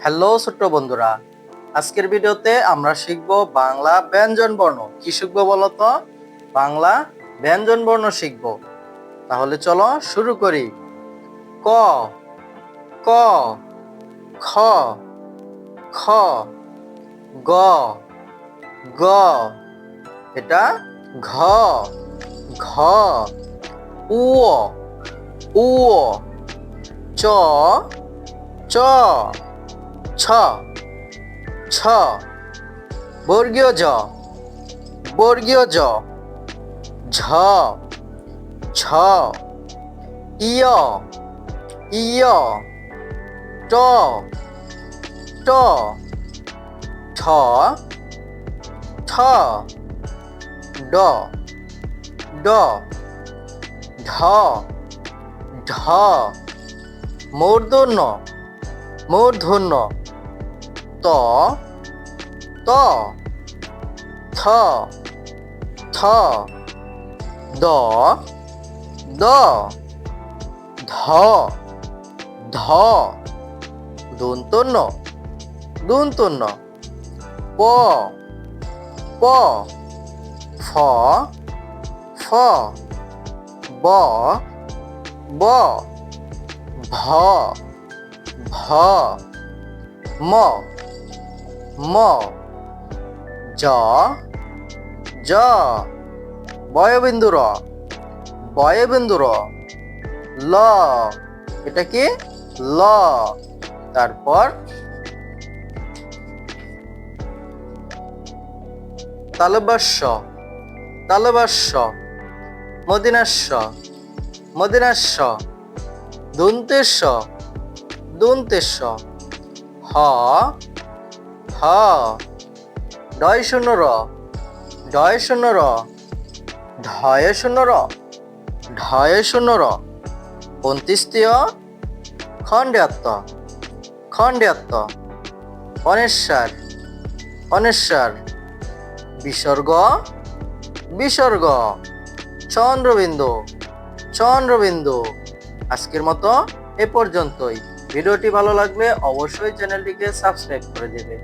Hello ছোট্ট বন্ধুরা, আজকের ভিডিওতে আমরা শিখব বাংলা ব্যঞ্জন বর্ণ। কি শিখবো বলো তো? বাংলা ব্যঞ্জন বর্ণ শিখব। তাহলে চলো শুরু করি। ক, ক, খ, খ, গ, গ, এটা ঘ, ঘ, উ, উ, চ, চ, ছ, ছ, বর্গীয় জ, বর্গীয় জ, ঝ, ছ, ইয়, ইয়, ট, ট, ঠ, ঠ, ড, ড, ঢ, ঢ, মূর্ধন্য, মূর্ধন্য, ত, ত, থ, থ, দ, দ, ধ, ধ, দন্তন্য, দন্তন্য, প, প, ফ, ফ, ব, ব, ভ, ভ, ম, ম, জ, জ, বয়বিন্দু র, বয়বিন্দু র, ল, এটা কি? ল। তারপর তালব্যস্য, তালব্যস্য, মদিনাস্য, মদিনাস্য, দন্তেস্য, দন্তেস্য, হ, হ, ডয় শূন্য র, ডয় শূন্য র, ঢয় শূন্য র, ঢয় শূন্য র, অন্ত্যেষ্টিয়, খণ্ডাত্ম, খণ্ডাত্ম, অনেশ্বর, অনেশ্বর, বিসর্গ, বিসর্গ, চন্দ্রবিন্দু, চন্দ্রবিন্দু। আজকের মতো এ পর্যন্তই। ভিডিওটি ভালো লাগলে অবশ্যই চ্যানেলটিকে সাবস্ক্রাইব করে দেবে।